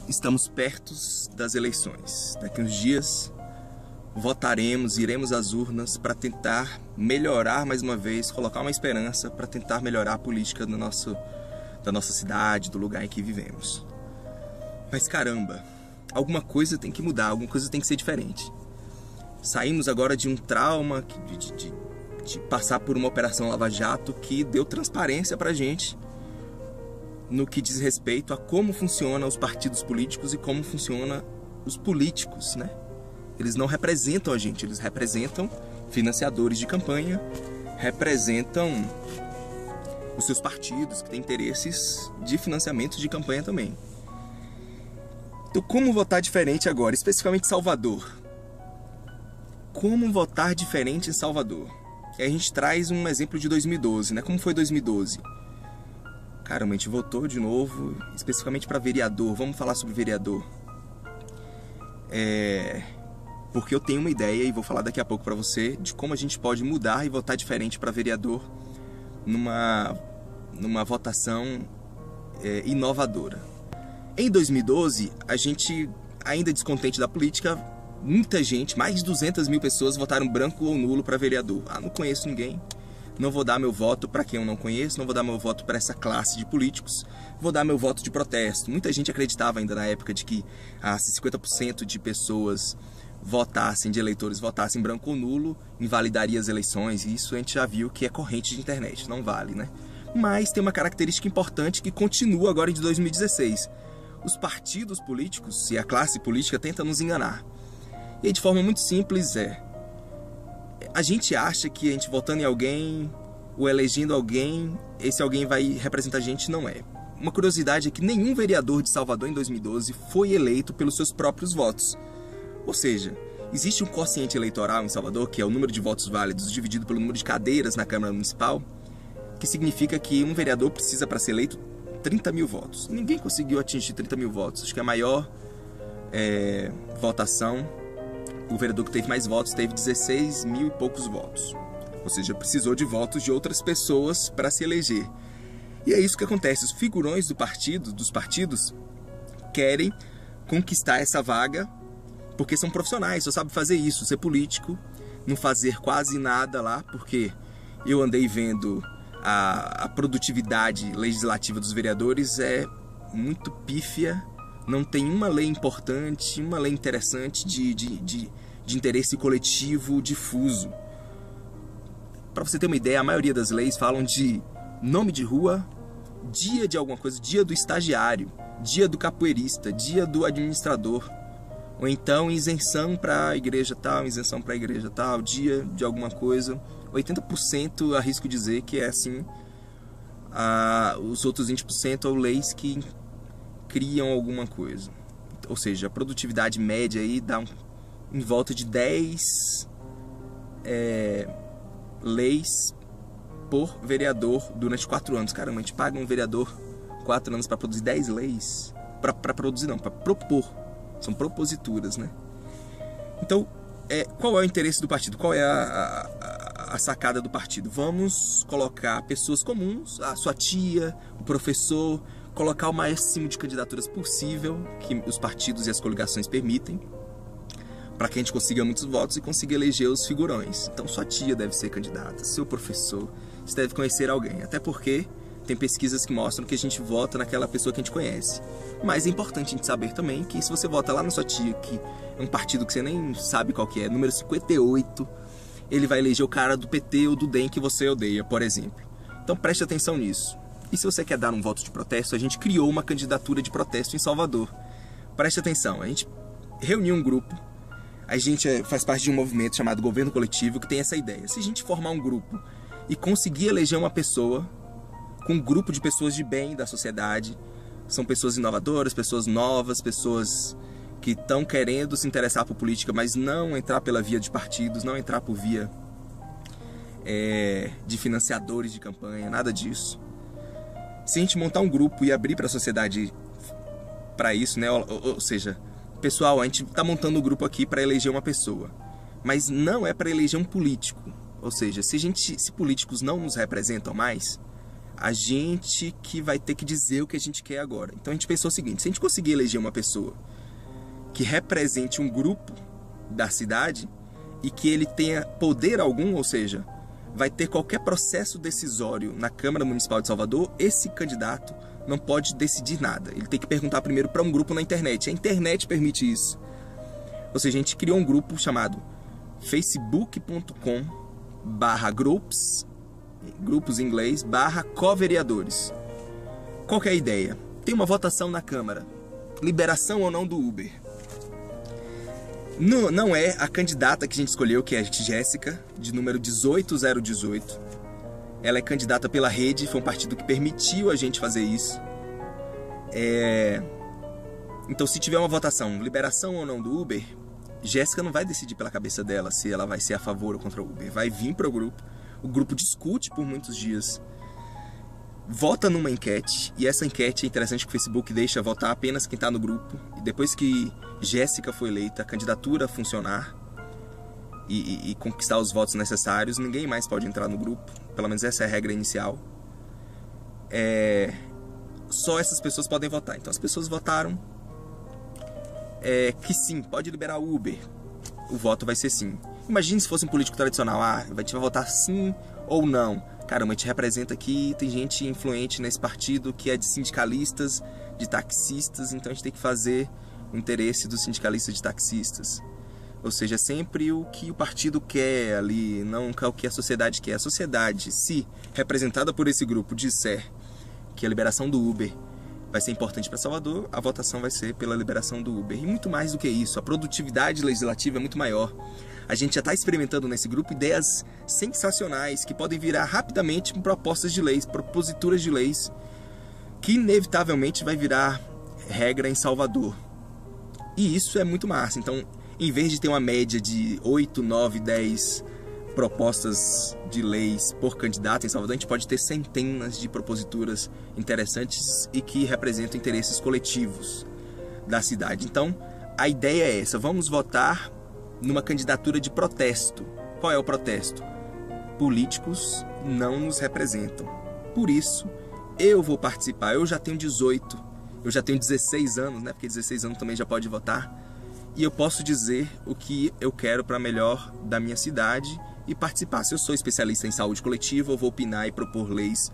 Estamos perto das eleições. Daqui uns dias votaremos, iremos às urnas para tentar melhorar mais uma vez, colocar uma esperança para tentar melhorar a política da nossa cidade, do lugar em que vivemos. Mas caramba, alguma coisa tem que mudar, alguma coisa tem que ser diferente. Saímos agora de um trauma de passar por uma operação Lava Jato que deu transparência pra gente no que diz respeito a como funcionam os partidos políticos e como funcionam os políticos, né? Eles não representam a gente, eles representam financiadores de campanha, representam os seus partidos que têm interesses de financiamento de campanha também. Então, como votar diferente agora, especificamente em Salvador? Como votar diferente em Salvador? E aí a gente traz um exemplo de 2012, né? Como foi 2012? Caramba, a gente votou de novo, especificamente para vereador. Vamos falar sobre vereador. Porque eu tenho uma ideia e vou falar daqui a pouco para você de como a gente pode mudar e votar diferente para vereador numa votação inovadora. Em 2012, a gente, ainda descontente da política, muita gente, mais de 200 mil pessoas votaram branco ou nulo para vereador. Não conheço ninguém. Não vou dar meu voto para quem eu não conheço, não vou dar meu voto para essa classe de políticos, vou dar meu voto de protesto. Muita gente acreditava ainda na época de que se 50% de pessoas votassem, de eleitores votassem branco ou nulo, invalidaria as eleições, e isso a gente já viu que é corrente de internet, não vale, né? Mas tem uma característica importante que continua agora em 2016. Os partidos políticos e a classe política tentam nos enganar. E de forma muito simples a gente acha que a gente votando em alguém ou elegendo alguém, esse alguém vai representar a gente, não é. Uma curiosidade é que nenhum vereador de Salvador em 2012 foi eleito pelos seus próprios votos. Ou seja, existe um quociente eleitoral em Salvador, que é o número de votos válidos dividido pelo número de cadeiras na Câmara Municipal, que significa que um vereador precisa, para ser eleito, 30 mil votos. Ninguém conseguiu atingir 30 mil votos. Acho que a maior votação, o vereador que teve mais votos teve 16 mil e poucos votos. Ou seja, precisou de votos de outras pessoas para se eleger. E é isso que acontece. Os figurões dos partidos, querem conquistar essa vaga porque são profissionais, só sabem fazer isso, ser político, não fazer quase nada lá, porque eu andei vendo a produtividade legislativa dos vereadores é muito pífia. Não tem uma lei importante, uma lei interessante de interesse coletivo difuso. Para você ter uma ideia, a maioria das leis falam de nome de rua, dia de alguma coisa, dia do estagiário, dia do capoeirista, dia do administrador. Ou então isenção para a igreja tal, isenção para a igreja tal, dia de alguma coisa. 80% arrisco dizer que é assim. Os outros 20% são leis que criam alguma coisa. Ou seja, a produtividade média aí dá em volta de 10 leis por vereador durante 4 anos. Caramba, a gente paga um vereador 4 anos para produzir 10 leis. Para produzir não, para propor. São proposituras, né? Então, qual é o interesse do partido? Qual é a sacada do partido? Vamos colocar pessoas comuns, a sua tia, o professor, colocar o máximo de candidaturas possível que os partidos e as coligações permitem, para que a gente consiga muitos votos e consiga eleger os figurões. Então sua tia deve ser candidata, seu professor, você deve conhecer alguém, até porque tem pesquisas que mostram que a gente vota naquela pessoa que a gente conhece. Mas é importante a gente saber também que se você vota lá na sua tia, que é um partido que você nem sabe qual que é, número 58, ele vai eleger o cara do PT ou do DEM que você odeia, por exemplo. Então preste atenção nisso. E se você quer dar um voto de protesto, a gente criou uma candidatura de protesto em Salvador. Preste atenção, a gente reuniu um grupo, a gente faz parte de um movimento chamado Governo Coletivo que tem essa ideia. Se a gente formar um grupo e conseguir eleger uma pessoa com um grupo de pessoas de bem da sociedade, são pessoas inovadoras, pessoas novas, pessoas que estão querendo se interessar por política, mas não entrar pela via de partidos, não entrar por via de financiadores de campanha, nada disso. Se a gente montar um grupo e abrir para a sociedade para isso, né? Ou seja, pessoal, a gente está montando um grupo aqui para eleger uma pessoa, mas não é para eleger um político. Ou seja, se políticos não nos representam mais, a gente que vai ter que dizer o que a gente quer agora. Então a gente pensou o seguinte: se a gente conseguir eleger uma pessoa que represente um grupo da cidade e que ele tenha poder algum, ou seja, vai ter qualquer processo decisório na Câmara Municipal de Salvador, esse candidato não pode decidir nada. Ele tem que perguntar primeiro para um grupo na internet. A internet permite isso. Ou seja, a gente criou um grupo chamado facebook.com/groups, grupos em inglês, /covereadores. Qual que é a ideia? Tem uma votação na Câmara. Liberação ou não do Uber. Não é a candidata que a gente escolheu, que é a Jéssica, de número 18018. Ela é candidata pela Rede, foi um partido que permitiu a gente fazer isso. Então, se tiver uma votação, liberação ou não do Uber, Jéssica não vai decidir pela cabeça dela se ela vai ser a favor ou contra o Uber. Vai vir para o grupo discute por muitos dias, vota numa enquete, e essa enquete é interessante que o Facebook deixa votar apenas quem está no grupo. E depois que Jéssica foi eleita, a candidatura funcionar e conquistar os votos necessários, ninguém mais pode entrar no grupo. Pelo menos essa é a regra inicial. Só essas pessoas podem votar. Então as pessoas votaram que sim, pode liberar o Uber. O voto vai ser sim. Imagine se fosse um político tradicional. A gente vai votar sim ou não. Caramba, a gente representa aqui, tem gente influente nesse partido que é de sindicalistas, de taxistas, então a gente tem que fazer o interesse dos sindicalistas de taxistas. Ou seja, sempre o que o partido quer ali, não o que a sociedade quer. A sociedade, se representada por esse grupo, disser que a liberação do Uber vai ser importante para Salvador, a votação vai ser pela liberação do Uber. E muito mais do que isso, a produtividade legislativa é muito maior. A gente já está experimentando nesse grupo ideias sensacionais que podem virar rapidamente propostas de leis, proposituras de leis, que inevitavelmente vai virar regra em Salvador. E isso é muito massa. Então, em vez de ter uma média de 8, 9, 10 propostas de leis por candidato em Salvador, a gente pode ter centenas de proposituras interessantes e que representam interesses coletivos da cidade. Então, a ideia é essa: vamos votar numa candidatura de protesto. Qual é o protesto? Políticos não nos representam. Por isso, eu vou participar. Eu já tenho 18, eu já tenho 16 anos, né? Porque 16 anos também já pode votar. E eu posso dizer o que eu quero para melhor da minha cidade e participar. Se eu sou especialista em saúde coletiva, eu vou opinar e propor leis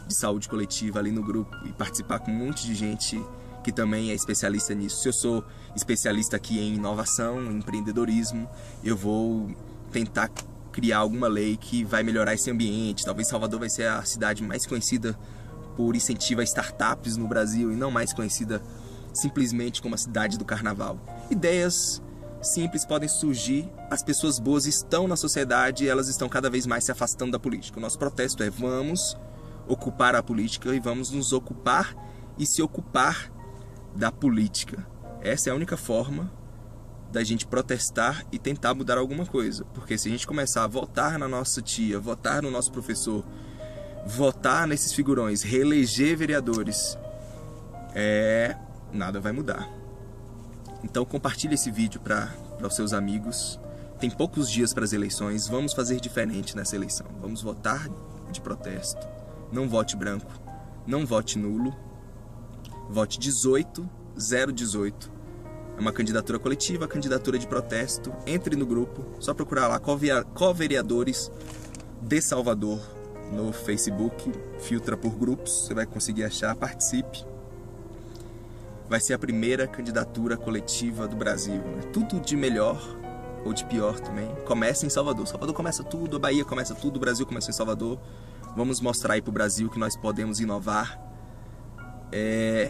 de saúde coletiva ali no grupo e participar com um monte de gente que também é especialista nisso. Se eu sou especialista aqui em inovação, em empreendedorismo, eu vou tentar criar alguma lei que vai melhorar esse ambiente. Talvez Salvador vai ser a cidade mais conhecida por incentivo a startups no Brasil e não mais conhecida simplesmente como a cidade do carnaval. Ideias simples podem surgir, as pessoas boas estão na sociedade e elas estão cada vez mais se afastando da política. O nosso protesto é: vamos ocupar a política e vamos nos ocupar e se ocupar da política. Essa é a única forma da gente protestar e tentar mudar alguma coisa. Porque se a gente começar a votar na nossa tia, votar no nosso professor, votar nesses figurões, reeleger vereadores, nada vai mudar. Então compartilhe esse vídeo para os seus amigos. Tem poucos dias para as eleições. Vamos fazer diferente nessa eleição. Vamos votar de protesto. Não vote branco. Não vote nulo. Vote 18018. É uma candidatura coletiva, candidatura de protesto. Entre no grupo. Só procurar lá Covereadores de Salvador no Facebook. Filtra por grupos. Você vai conseguir achar. Participe. Vai ser a primeira candidatura coletiva do Brasil, né? Tudo de melhor ou de pior também começa em Salvador. Salvador começa tudo, a Bahia começa tudo, o Brasil começa em Salvador. Vamos mostrar aí pro Brasil que nós podemos inovar e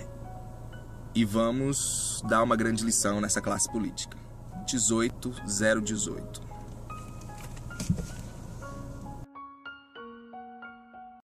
vamos dar uma grande lição nessa classe política. 18018.